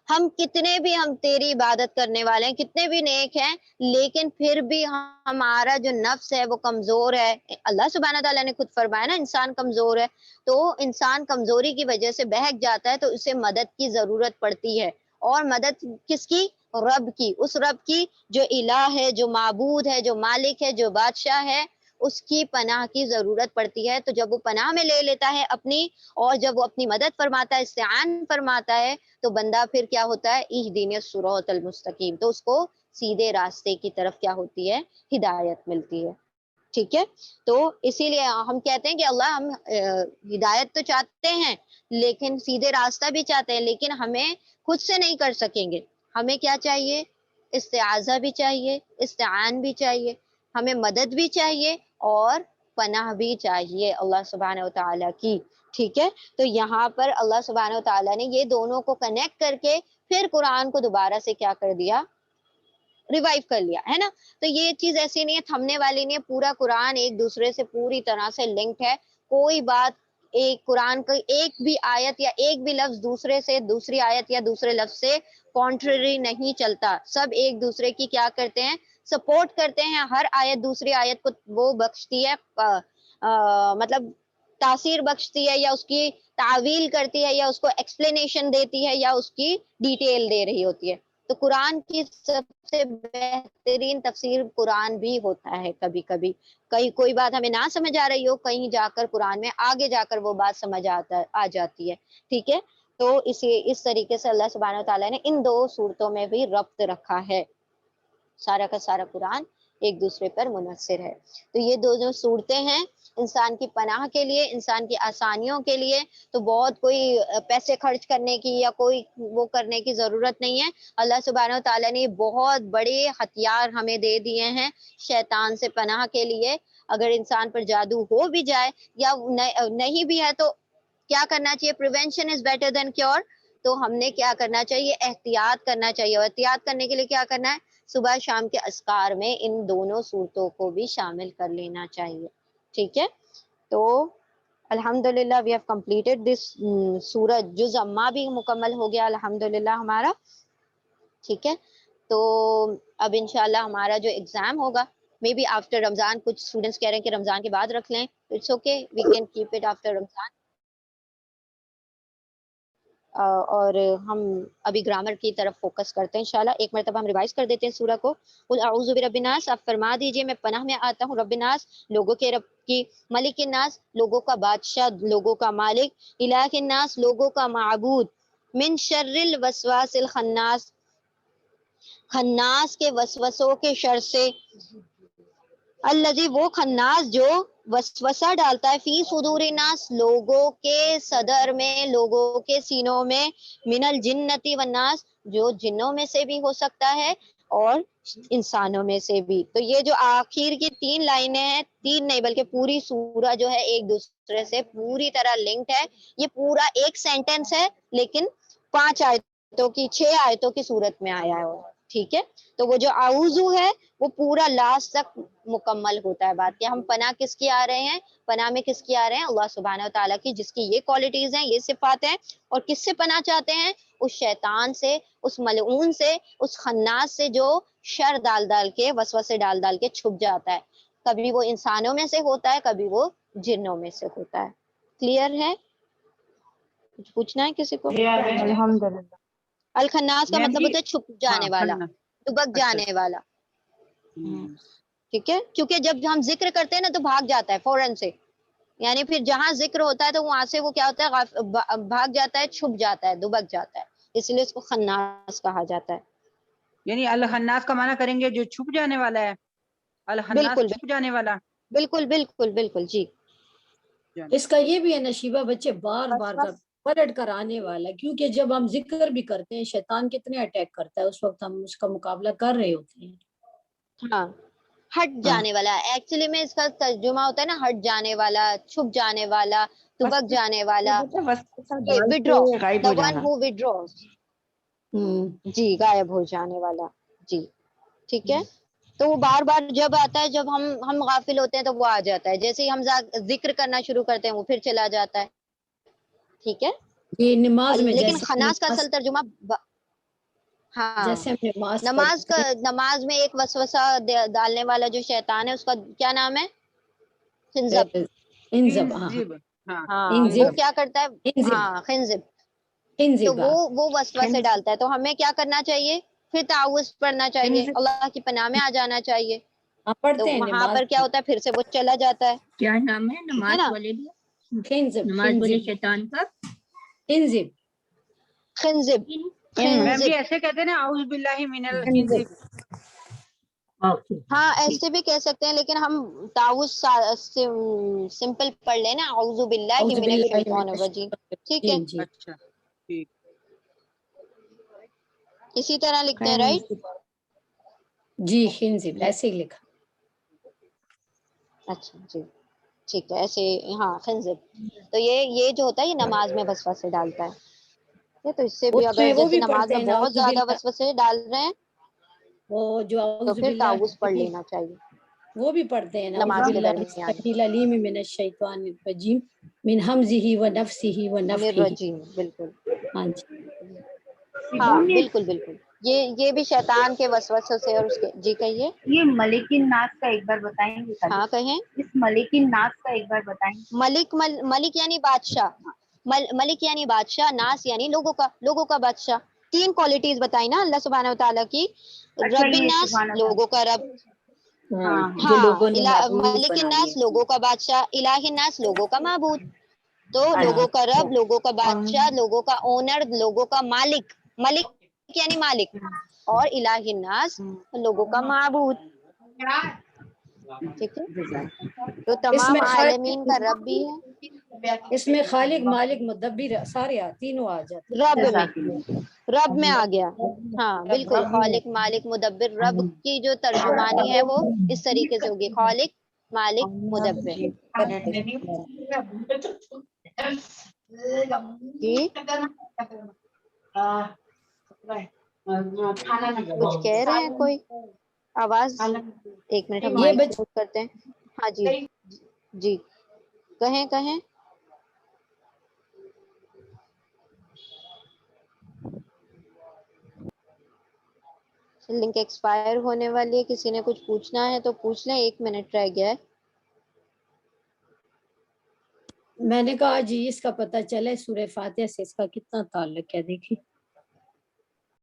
Speaker 1: ہم کتنے بھی ہم تیری عبادت کرنے والے ہیں، کتنے بھی نیک ہیں، لیکن پھر بھی ہمارا جو نفس ہے وہ کمزور ہے۔ اللہ سبحانہ تعالیٰ نے خود فرمایا نا انسان کمزور ہے، تو انسان کمزوری کی وجہ سے بہک جاتا ہے، تو اسے مدد کی ضرورت پڑتی ہے۔ اور مدد کس کی، رب کی، اس رب کی جو الہ ہے، جو معبود ہے، جو مالک ہے، جو بادشاہ ہے، اس کی پناہ کی ضرورت پڑتی ہے۔ تو جب وہ پناہ میں لے لیتا ہے اپنی، اور جب وہ اپنی مدد فرماتا ہے، استعان فرماتا ہے، تو بندہ پھر کیا ہوتا ہے، اہدنا الصراط المستقیم، تو اس کو سیدھے راستے کی طرف کیا ہوتی ہے، ہدایت ملتی ہے، ٹھیک ہے۔ تو اسی لیے ہم کہتے ہیں کہ اللہ، ہم ہدایت تو چاہتے ہیں، لیکن سیدھے راستہ بھی چاہتے ہیں، لیکن ہمیں خود سے نہیں کر سکیں گے، ہمیں کیا چاہیے، استعاذہ بھی چاہیے، استعان بھی چاہیے، ہمیں مدد بھی چاہیے، اور پناہ بھی چاہیے اللہ سبحانہ و تعالیٰ کی، ٹھیک ہے۔ تو یہاں پر اللہ سبحانہ و تعالیٰ نے یہ دونوں کو کنیکٹ کر کے پھر قرآن کو دوبارہ سے کیا کر دیا، ریوائیو کر لیا ہے نا۔ تو یہ چیز ایسی نہیں ہے، تھمنے والی نہیں ہے، پورا قرآن ایک دوسرے سے پوری طرح سے لنکڈ ہے، کوئی بات ایک قرآن کا ایک بھی آیت یا ایک بھی لفظ دوسرے سے، دوسری آیت یا دوسرے لفظ سے کانٹرری نہیں چلتا، سب ایک دوسرے کی کیا کرتے ہیں، سپورٹ کرتے ہیں۔ ہر آیت دوسری آیت کو وہ بخشتی ہے، مطلب تاثیر بخشتی ہے، یا اس کی تعویل کرتی ہے، یا اس کو ایکسپلینیشن دیتی ہے، یا اس کی ڈیٹیل دے رہی ہوتی ہے۔ تو قرآن کی سب سے بہترین تفسیر قرآن بھی ہوتا ہے، کبھی کبھی کہیں کوئی بات ہمیں نہ سمجھ آ رہی ہو، کہیں جا کر قرآن میں آگے جا کر وہ بات سمجھ آ جاتی ہے، ٹھیک ہے۔ تو اس طریقے سے اللہ سبحانہ وتعالیٰ نے ان دو صورتوں میں بھی ربط رکھا ہے، سارا کا سارا قرآن ایک دوسرے پر منحصر ہے۔ تو یہ دو صورتیں ہیں انسان کی پناہ کے لیے، انسان کی آسانیوں کے لیے، تو بہت کوئی پیسے خرچ کرنے کی یا کوئی وہ کرنے کی ضرورت نہیں ہے۔ اللہ سبحانہ و تعالیٰ نے بہت بڑے ہتھیار ہمیں دے دیے ہیں شیطان سے پناہ کے لیے۔ اگر انسان پر جادو ہو بھی جائے یا نہیں بھی ہے تو کیا کرنا چاہیے، prevention is better than cure, تو ہم نے کیا کرنا چاہیے، احتیاط کرنا چاہیے، اور احتیاط کرنے کے لیے کیا کرنا ہے، صبح شام کے اذکار میں ان دونوں صورتوں کو بھی شامل کر لینا چاہیے، ٹھیک ہے۔ تو الحمدللہ وی ہیو کمپلیٹڈ دس سورج، جز اما بھی مکمل ہو گیا الحمدللہ ہمارا، ٹھیک ہے۔ تو اب انشاءاللہ ہمارا جو ایگزام ہوگا مے بی آفٹر رمضان، کچھ اسٹوڈنٹس کہہ رہے ہیں کہ رمضان کے بعد رکھ لیں، it's okay, we can keep it after Ramzan. اور ہم ابھی گرامر کی طرف فوکس کرتے ہیں انشاءاللہ۔ ایک مرتبہ ہم ریوائز کر دیتے ہیں سورہ کو۔ قل اعوذ برب الناس، آپ فرما دیجئے میں پناہ میں آتا ہوں رب الناس، لوگوں کے رب کی، ملک الناس، لوگوں کا بادشاہ، لوگوں کا مالک، الہ الناس، لوگوں کا معبود، من شر الوسواس الخناس، خناس کے وسوسوں کے شر سے، الذی، وہ خناس جو وسوسہ ڈالتا ہے، فی صدور الناس، لوگوں کے صدر میں، لوگوں کے سینوں میں، من الجنتی والناس، جو جنوں میں سے بھی ہو سکتا ہے، اور انسانوں میں سے بھی. تو یہ جو آخر کی 3 لائنیں ہیں، 3 نہیں بلکہ پوری سورہ جو ہے ایک دوسرے سے پوری طرح لنکڈ ہے. یہ پورا ایک سینٹینس ہے لیکن 5 آیتوں کی 6 آیتوں کی صورت میں آیا ہے. ٹھیک ہے. تو وہ جو اعوذ ہے وہ پورا لاسٹ تک مکمل ہوتا ہے. بات کہ ہم پناہ کس کی آ رہے ہیں؟ پناہ میں کس کی آ رہے ہیں؟ اللہ سبحانہ و تعالیٰ کی، جس کی یہ کوالٹیز ہیں، یہ صفات ہیں. اور کس سے پناہ چاہتے ہیں؟ اس شیطان سے، اس ملعون سے، اس خناس سے جو شر ڈال ڈال کے، وسوسے ڈال ڈال کے چھپ جاتا ہے. کبھی وہ انسانوں میں سے ہوتا ہے، کبھی وہ جنوں میں سے ہوتا ہے. کلیئر ہے؟ کچھ پوچھنا ہے کسی کو؟
Speaker 2: الحمدللہ.
Speaker 1: الخناس کا
Speaker 3: میم
Speaker 1: مطلب
Speaker 3: جی
Speaker 1: ہوتا ہے چھپ جانے والا،
Speaker 3: کھانا.
Speaker 1: دبک
Speaker 3: اچھا
Speaker 1: جانے والا.
Speaker 3: ہم،
Speaker 1: ٹھیک ہے. کیونکہ جب ہم ذکر کرتے ہیں نا تو بھاگ جاتا ہے فوراً سے. یعنی پھر جہاں ذکر ہوتا ہے تو وہاں سے وہ کیا ہوتا ہے؟ بھاگ جاتا ہے، چھپ جاتا ہے، دبک جاتا ہے. اس لیے اس کو خناس کہا جاتا ہے.
Speaker 3: یعنی الخناس کا معنی کریں گے جو چھپ جانے والا ہے. الخناس
Speaker 1: بالکل
Speaker 3: چھپ جانے والا.
Speaker 1: بالکل بالکل بالکل جی.
Speaker 2: اس کا یہ بھی ہے نشیبہ بچے، بار بار کا پلٹ کر آنے والا، کیونکہ جب ہم ذکر بھی کرتے ہیں شیطان کتنے اٹیک کرتا ہے، اس وقت ہم اس کا مقابلہ کر رہے ہوتے ہیں.
Speaker 1: ہاں، ہٹ جانے والا. ایکچولی میں اس کا ترجمہ ہوتا ہے نا ہٹ جانے والا، چھپ جانے والا، دبک جانے والا. withdraw,
Speaker 4: غائب
Speaker 1: the
Speaker 4: ہو
Speaker 1: one
Speaker 4: جانا.
Speaker 1: who withdraws. جی، غائب ہو جانے والا. جی ٹھیک ہے. تو وہ بار بار جب آتا ہے، جب ہم غافل ہوتے ہیں تو وہ آ جاتا ہے. جیسے ہی ہم ذکر کرنا شروع کرتے ہیں وہ پھر چلا جاتا ہے. ٹھیک ہے.
Speaker 2: یہ نماز میں
Speaker 1: لیکن
Speaker 2: جیسے
Speaker 1: خناس کا اصل ترجمہ ہاں،
Speaker 2: جیسے ہم نماز
Speaker 1: نماز کا،
Speaker 2: پڑھتے ہیں.
Speaker 1: نماز میں ایک وسوسہ ڈالنے والا جو شیطان ہے اس کا کیا نام ہے؟ خنزب.
Speaker 2: انزب. ہاں
Speaker 3: انزب. ہاں
Speaker 1: ہاں، وہ
Speaker 2: انزب
Speaker 1: کیا کرتا ہے؟
Speaker 2: انزب
Speaker 1: ہاں، خنزب. تو
Speaker 2: انزب.
Speaker 1: وہ وسوسے ڈالتا ہے. تو ہمیں کیا کرنا چاہیے؟ پھر تعوذ پڑھنا چاہیے،
Speaker 3: انزب.
Speaker 1: اللہ کی پناہ میں آ جانا چاہیے.
Speaker 2: ہم
Speaker 1: تو
Speaker 2: پڑھتے ہیں
Speaker 1: وہاں
Speaker 2: نماز
Speaker 1: پر کیا ہوتا ہے؟ پھر سے وہ چلا جاتا ہے.
Speaker 4: کیا نام ہے
Speaker 1: ٹھیک ہے
Speaker 4: نماز
Speaker 1: نا؟
Speaker 4: والے بھی؟
Speaker 2: خنزب
Speaker 4: نماز والے شیطان کا
Speaker 2: انزب.
Speaker 1: خنزب.
Speaker 3: میم جی
Speaker 1: خنزب.
Speaker 3: ایسے کہتے ہیں نا اعوذ باللہ من
Speaker 2: انزب.
Speaker 3: الخنزب.
Speaker 1: ہاں ایسے بھی کہہ سکتے ہیں، لیکن ہم تعوذ سمپل پڑھ لیں نا، اعوذ باللہ
Speaker 2: اعوذ
Speaker 1: من
Speaker 2: باللہ من
Speaker 1: الشیطان الرجیم.
Speaker 2: الشیطان
Speaker 1: ٹھیک ہے.
Speaker 2: الرجیم. جی
Speaker 3: اچھا ٹھیک.
Speaker 1: اسی طرح لکھتے ہیں، رائٹ؟
Speaker 2: جی خنزب ایسے ہی لکھا.
Speaker 1: اچھا جی ٹھیک ہے. ایسے ہاں خنزب. تو یہ جو ہوتا ہے یہ نماز میں وسوسے ڈالتا ہے. تو اس سے بھی
Speaker 2: اس
Speaker 1: اگر
Speaker 2: میں وہ
Speaker 1: جیسے
Speaker 2: بھی
Speaker 1: نماز
Speaker 2: پڑھتے
Speaker 1: میں
Speaker 2: ہیں
Speaker 1: بہت
Speaker 2: نعوذ
Speaker 1: زیادہ
Speaker 2: باللہ،
Speaker 1: وسوسے ڈال رہے ہیں
Speaker 2: وہ جو
Speaker 1: تو
Speaker 2: اعوذ
Speaker 1: پھر
Speaker 2: باللہ
Speaker 1: تعوذ پڑھ لینا چاہیے
Speaker 2: وہ بھی پڑھتے ہیں نعوذ
Speaker 1: نماز کے
Speaker 2: باللہ
Speaker 1: درمیان.
Speaker 2: السمیع العلیم من الشیطان الرجیم من حمزہ ونفسہ
Speaker 1: من
Speaker 2: ونفخہ.
Speaker 1: الرجیم. بالکل.
Speaker 2: ہاں جی.
Speaker 1: ہاں بالکل بالکل. یہ بھی شیطان کے وسوسوں سے. اور اس کے جی کہیے.
Speaker 5: یہ ملک الناس کا ایک بار بتائیں گے خالی؟
Speaker 1: ہاں کہیں.
Speaker 5: اس ملک الناس کا ایک بار بتائیں گے.
Speaker 1: ملک یعنی بادشاہ. ملک یعنی بادشاہ، ناس یعنی لوگوں کا بادشاہ. 3 کوالٹیز بتائی نا اللہ سبحانہ و تعالیٰ کی.
Speaker 5: اچھا
Speaker 1: رب
Speaker 5: یہ
Speaker 1: الناس،
Speaker 5: سبحان اللہ.
Speaker 1: لوگوں کا رب.
Speaker 5: ہاں
Speaker 2: جو
Speaker 1: ہاں،
Speaker 2: لوگوں نے معبود
Speaker 1: ملک
Speaker 2: بنا
Speaker 1: الناس
Speaker 2: لیے.
Speaker 1: لوگوں کا بادشاہ، الہ الناس لوگوں کا معبود. تو
Speaker 5: اچھا.
Speaker 1: لوگوں کا رب، لوگوں کا بادشاہ، لوگوں کا اونر، لوگوں کا مالک. ملک یعنی مالک. اور الہ الناس لوگوں کا معبود. ٹھیک ہے. تو
Speaker 2: اس
Speaker 1: تمام
Speaker 2: میں
Speaker 1: عالمین
Speaker 2: خالق
Speaker 1: کا رب بھی ہے.
Speaker 2: اس میں خالق مالک مدبر سارے تینوں آ جاتے
Speaker 1: رب میں،
Speaker 5: جزاک اللہ.
Speaker 1: رب میں آ گیا. ہاں بالکل. خالق مالک مدبر. رب کی جو ترجمانی ہے وہ اس طریقے سے ہوگی، خالق مالک مدبر. جی کچھ کہہ رہے ہیں کوئی؟ آواز 1 منٹ ہم
Speaker 2: یہ
Speaker 1: مائک میوٹ کرتے ہیں. ہاں جی جی کہیں. لنک ایکسپائر ہونے والی ہے. کسی نے کچھ پوچھنا ہے تو پوچھ لیں. 1 منٹ رہ گیا ہے.
Speaker 2: میں نے کہا جی اس کا پتہ چلے سورہ فاتحہ سے اس کا کتنا تعلق ہے. دیکھیں